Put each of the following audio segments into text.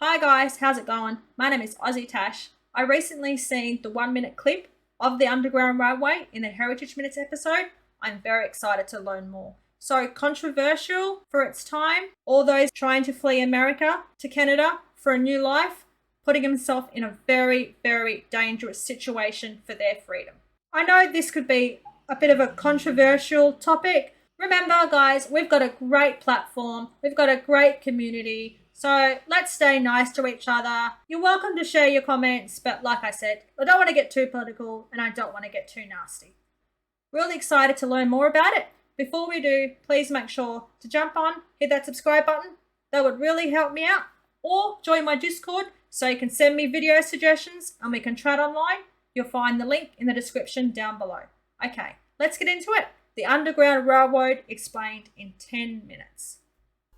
Hi guys, how's it going? My name is AussieTash. I recently seen the 1 minute clip of the Underground Railway in the Heritage Minutes episode. I'm very excited to learn more. So controversial for its time, all those trying to flee America to Canada for a new life, putting himself in a very, very dangerous situation for their freedom. I know this could be a bit of a controversial topic. Remember guys, we've got a great platform, we've got a great community, so let's stay nice to each other. You're welcome to share your comments, but like I said, I don't want to get too political and I don't want to get too nasty. Really excited to learn more about it. Before we do, please make sure to jump on, hit that subscribe button. That would really help me out. Or join my Discord so you can send me video suggestions and we can chat online. You'll find the link in the description down below. Okay, let's get into it. The Underground Railroad explained in 10 minutes.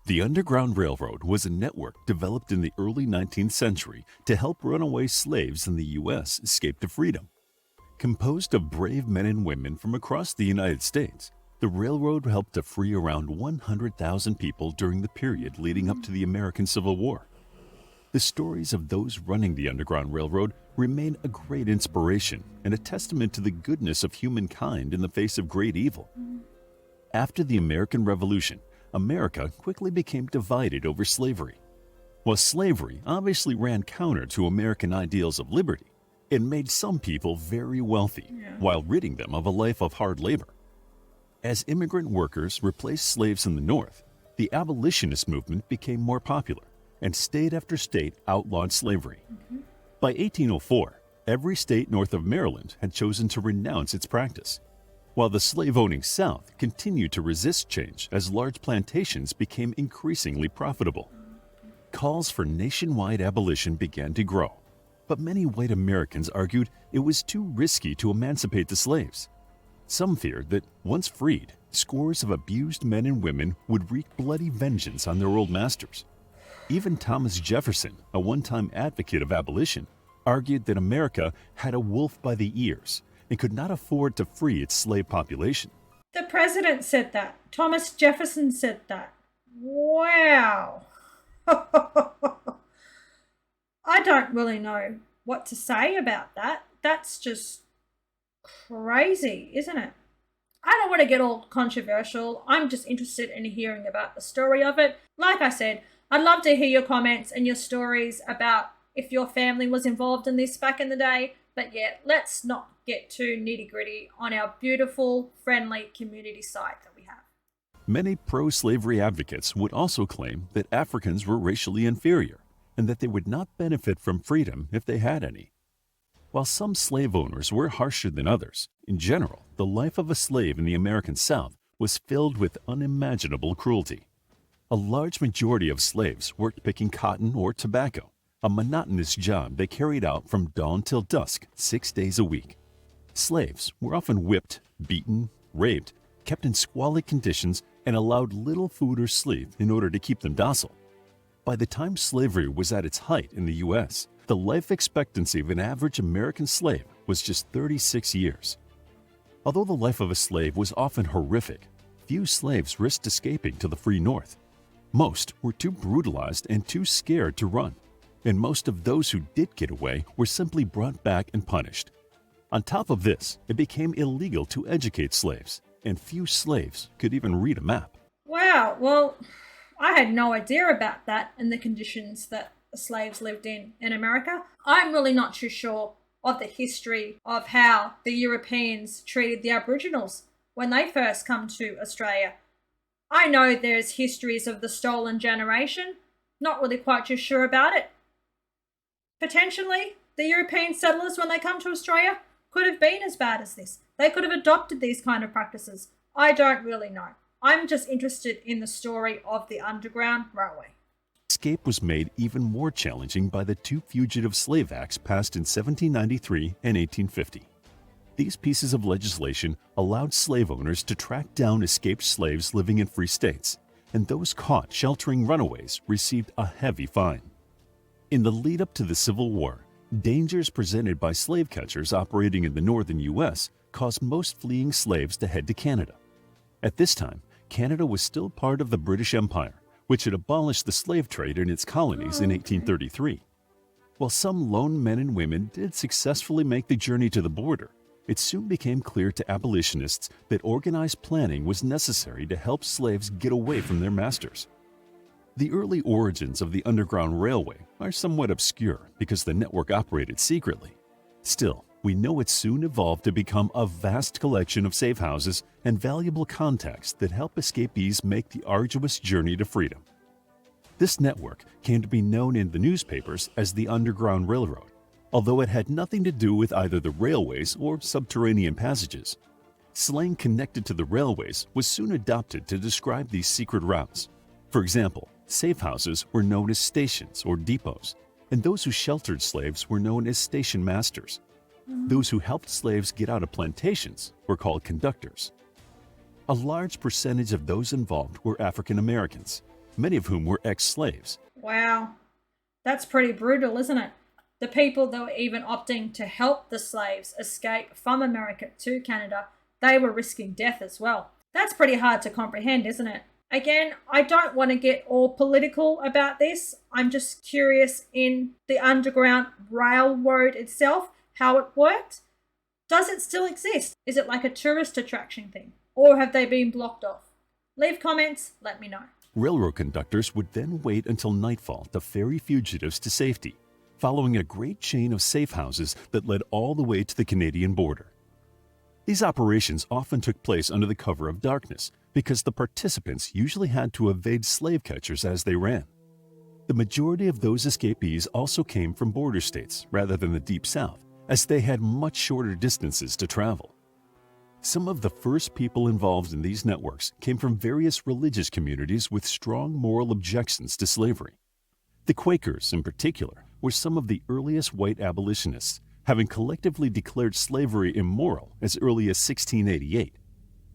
The Underground Railroad was a network developed in the early 19th century to help runaway slaves in the U.S. escape to freedom. Composed of brave men and women from across the United States, the railroad helped to free around 100,000 people during the period leading up to the American Civil War. The stories of those running the Underground Railroad remain a great inspiration and a testament to the goodness of humankind in the face of great evil. After the American Revolution, America quickly became divided over slavery. While slavery obviously ran counter to American ideals of liberty, it made some people very wealthy while ridding them of a life of hard labor. As immigrant workers replaced slaves in the North, the abolitionist movement became more popular, and state after state outlawed slavery. By 1804, every state north of Maryland had chosen to renounce its practice, while the slave-owning South continued to resist change as large plantations became increasingly profitable. Calls for nationwide abolition began to grow, but many white Americans argued it was too risky to emancipate the slaves. Some feared that, once freed, scores of abused men and women would wreak bloody vengeance on their old masters. Even Thomas Jefferson, a one-time advocate of abolition, argued that America had a wolf by the ears and could not afford to free its slave population. The president said that. Thomas Jefferson said that. Wow. I don't really know what to say about that. That's just crazy, isn't it? I don't want to get all controversial. I'm just interested in hearing about the story of it. Like I said, I'd love to hear your comments and your stories about if your family was involved in this back in the day. But yeah, let's not get too nitty-gritty on our beautiful, friendly community site that we have. Many pro-slavery advocates would also claim that Africans were racially inferior and that they would not benefit from freedom if they had any. While some slave owners were harsher than others, in general, the life of a slave in the American South was filled with unimaginable cruelty. A large majority of slaves worked picking cotton or tobacco, a monotonous job they carried out from dawn till dusk, 6 days a week. Slaves were often whipped, beaten, raped, kept in squalid conditions, and allowed little food or sleep in order to keep them docile. By the time slavery was at its height in the U.S., the life expectancy of an average American slave was just 36 years. Although the life of a slave was often horrific, few slaves risked escaping to the free North. Most were too brutalized and too scared to run, and most of those who did get away were simply brought back and punished. On top of this, it became illegal to educate slaves, and few slaves could even read a map. Wow, well, I had no idea about that and the conditions that the slaves lived in America. I'm really not too sure of the history of how the Europeans treated the Aboriginals when they first come to Australia. I know there's histories of the stolen generation, not really quite too sure about it. Potentially, the European settlers, when they come to Australia, could have been as bad as this. They could have adopted these kind of practices. I don't really know. I'm just interested in the story of the Underground Railway. Escape was made even more challenging by the two Fugitive Slave Acts passed in 1793 and 1850. These pieces of legislation allowed slave owners to track down escaped slaves living in free states, and those caught sheltering runaways received a heavy fine. In the lead-up to the Civil War, dangers presented by slave catchers operating in the northern U.S. caused most fleeing slaves to head to Canada. At this time, Canada was still part of the British Empire, which had abolished the slave trade in its colonies in 1833. While some lone men and women did successfully make the journey to the border, it soon became clear to abolitionists that organized planning was necessary to help slaves get away from their masters. The early origins of the Underground Railway are somewhat obscure because the network operated secretly. Still, we know it soon evolved to become a vast collection of safe houses and valuable contacts that help escapees make the arduous journey to freedom. This network came to be known in the newspapers as the Underground Railroad, although it had nothing to do with either the railways or subterranean passages. Slang connected to the railways was soon adopted to describe these secret routes. For example, safe houses were known as stations or depots, and those who sheltered slaves were known as station masters. Those who helped slaves get out of plantations were called conductors. A large percentage of those involved were African Americans, many of whom were ex-slaves. Wow, that's pretty brutal, isn't it? The people that were even opting to help the slaves escape from America to Canada, they were risking death as well. That's pretty hard to comprehend, isn't it? Again, I don't want to get all political about this. I'm just curious in the Underground Railroad itself, how it worked. Does it still exist? Is it like a tourist attraction thing? Or have they been blocked off? Leave comments, let me know. Railroad conductors would then wait until nightfall to ferry fugitives to safety, following a great chain of safe houses that led all the way to the Canadian border. These operations often took place under the cover of darkness because the participants usually had to evade slave catchers as they ran. The majority of those escapees also came from border states rather than the Deep South, as they had much shorter distances to travel. Some of the first people involved in these networks came from various religious communities with strong moral objections to slavery. The Quakers, in particular, were some of the earliest white abolitionists, having collectively declared slavery immoral as early as 1688.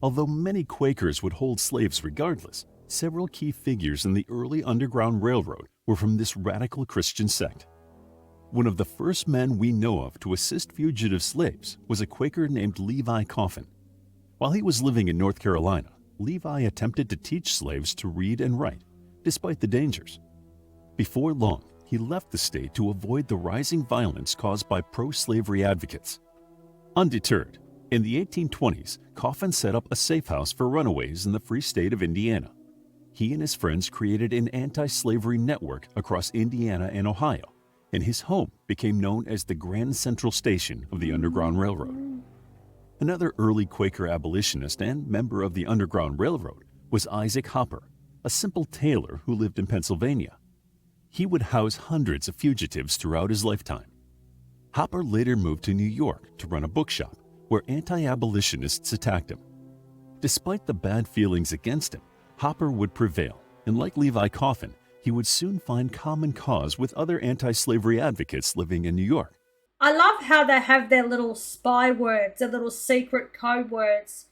Although many Quakers would hold slaves regardless, several key figures in the early Underground Railroad were from this radical Christian sect. One of the first men we know of to assist fugitive slaves was a Quaker named Levi Coffin. While he was living in North Carolina, Levi attempted to teach slaves to read and write, despite the dangers. Before long, he left the state to avoid the rising violence caused by pro-slavery advocates. Undeterred, in the 1820s, Coffin set up a safe house for runaways in the free state of Indiana. He and his friends created an anti-slavery network across Indiana and Ohio, and his home became known as the Grand Central Station of the Underground Railroad. Another early Quaker abolitionist and member of the Underground Railroad was Isaac Hopper, a simple tailor who lived in Pennsylvania. He would house hundreds of fugitives throughout his lifetime. Hopper later moved to New York to run a bookshop where anti-abolitionists attacked him. Despite the bad feelings against him, Hopper would prevail, and like Levi Coffin, he would soon find common cause with other anti-slavery advocates living in New York. I love how they have their little spy words, their little secret code words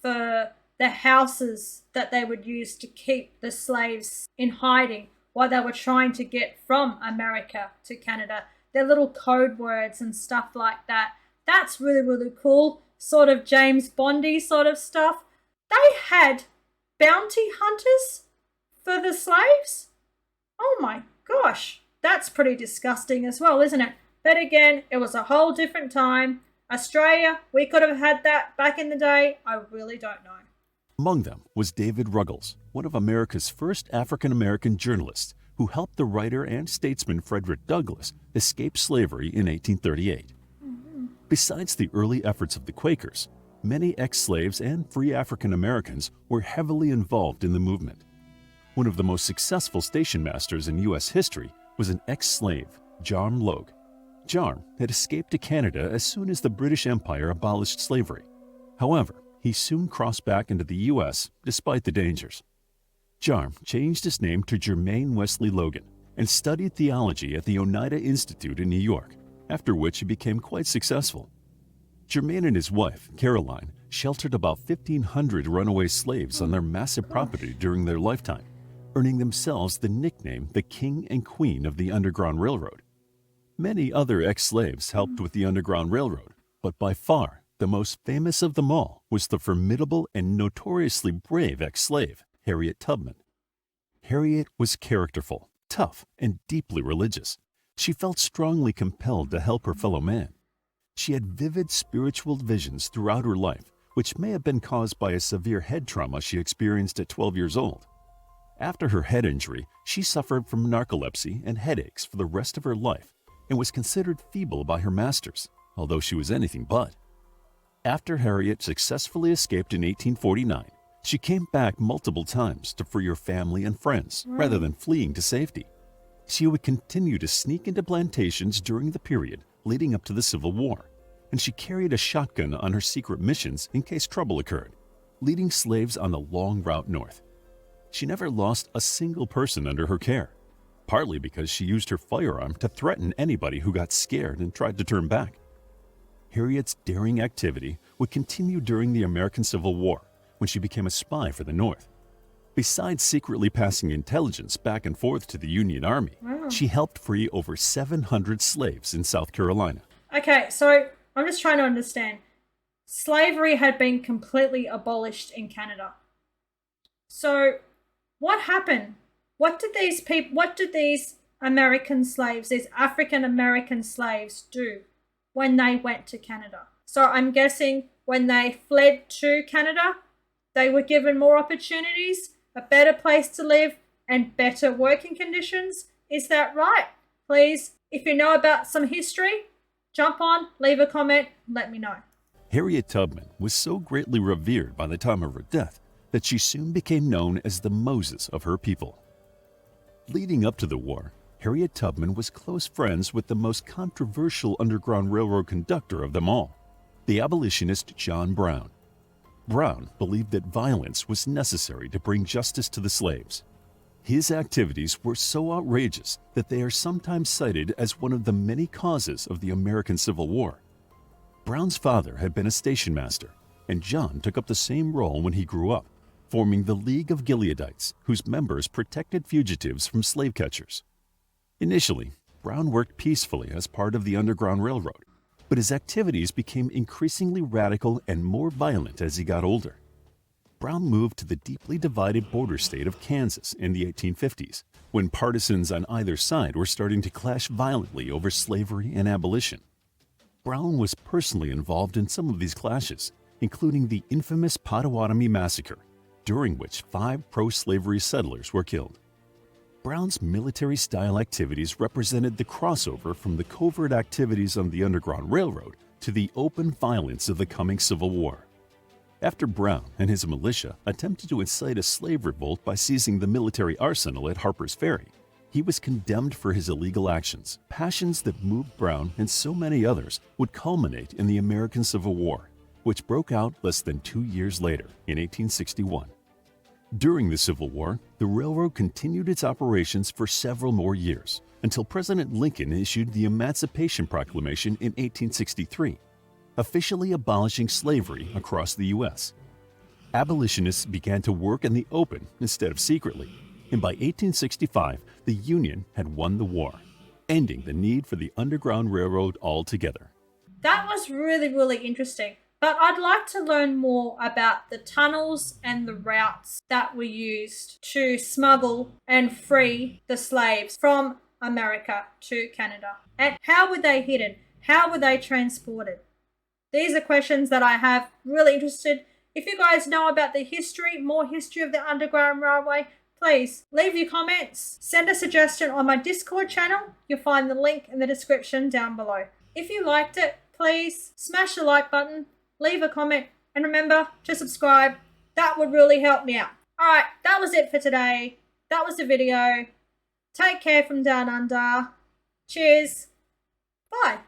for the houses that they would use to keep the slaves in hiding while they were trying to get from America to Canada. Their little code words and stuff like that. That's really, really cool. Sort of James Bondy sort of stuff. They had bounty hunters for the slaves? Oh my gosh. That's pretty disgusting as well, isn't it? But again, it was a whole different time. Australia, we could have had that back in the day. I really don't know. Among them was David Ruggles, one of America's first African-American journalists who helped the writer and statesman Frederick Douglass escape slavery in 1838. Besides the early efforts of the Quakers, many ex-slaves and free African Americans were heavily involved in the movement. One of the most successful station masters in U.S. history was an ex-slave, Jarm Logue. Jarm had escaped to Canada as soon as the British Empire abolished slavery. However, he soon crossed back into the U.S. despite the dangers. Jarm changed his name to Jermaine Wesley Logan and studied theology at the Oneida Institute in New York, after which he became quite successful. Jermaine and his wife, Caroline, sheltered about 1,500 runaway slaves on their massive property during their lifetime, earning themselves the nickname the King and Queen of the Underground Railroad. Many other ex-slaves helped with the Underground Railroad, but by far the most famous of them all was the formidable and notoriously brave ex-slave, Harriet Tubman. Harriet was characterful, tough, and deeply religious. She felt strongly compelled to help her fellow man. She had vivid spiritual visions throughout her life, which may have been caused by a severe head trauma she experienced at 12 years old. After her head injury, she suffered from narcolepsy and headaches for the rest of her life and was considered feeble by her masters, although she was anything but. After Harriet successfully escaped in 1849, she came back multiple times to free her family and friends rather than fleeing to safety. She would continue to sneak into plantations during the period leading up to the Civil War, and she carried a shotgun on her secret missions in case trouble occurred, leading slaves on the long route north. She never lost a single person under her care, partly because she used her firearm to threaten anybody who got scared and tried to turn back. Harriet's daring activity would continue during the American Civil War, when she became a spy for the North. Besides secretly passing intelligence back and forth to the Union Army, she helped free over 700 slaves in South Carolina. Okay, so I'm just trying to understand. Slavery had been completely abolished in Canada. So what happened? What did these American slaves, these African American slaves do when they went to Canada? So I'm guessing when they fled to Canada, they were given more opportunities, a better place to live, and better working conditions. Is that right? Please, if you know about some history, jump on, leave a comment, let me know. Harriet Tubman was so greatly revered by the time of her death that she soon became known as the Moses of her people. Leading up to the war, Harriet Tubman was close friends with the most controversial Underground Railroad conductor of them all, the abolitionist John Brown. Brown believed that violence was necessary to bring justice to the slaves. His activities were so outrageous that they are sometimes cited as one of the many causes of the American Civil War. Brown's father had been a station master, and John took up the same role when he grew up, forming the League of Gileadites, whose members protected fugitives from slave catchers. Initially, Brown worked peacefully as part of the Underground Railroad, but his activities became increasingly radical and more violent as he got older. Brown moved to the deeply divided border state of Kansas in the 1850s, when partisans on either side were starting to clash violently over slavery and abolition. Brown was personally involved in some of these clashes, including the infamous Potawatomi Massacre, during which 5 pro-slavery settlers were killed. Brown's military-style activities represented the crossover from the covert activities on the Underground Railroad to the open violence of the coming Civil War. After Brown and his militia attempted to incite a slave revolt by seizing the military arsenal at Harper's Ferry, he was condemned for his illegal actions, passions that moved Brown and so many others would culminate in the American Civil War, which broke out less than 2 years later in 1861. During the Civil War, the railroad continued its operations for several more years, until President Lincoln issued the Emancipation Proclamation in 1863, officially abolishing slavery across the U.S. Abolitionists began to work in the open instead of secretly, and by 1865, the Union had won the war, ending the need for the Underground Railroad altogether. That was really, really interesting. But I'd like to learn more about the tunnels and the routes that were used to smuggle and free the slaves from America to Canada. And how were they hidden? How were they transported? These are questions that I have really interested. If you guys know about the history, more history of the Underground Railway, please leave your comments. Send a suggestion on my Discord channel. You'll find the link in the description down below. If you liked it, please smash the like button. Leave a comment, and remember to subscribe. That would really help me out. Alright, that was it for today. That was the video. Take care from down under. Cheers. Bye.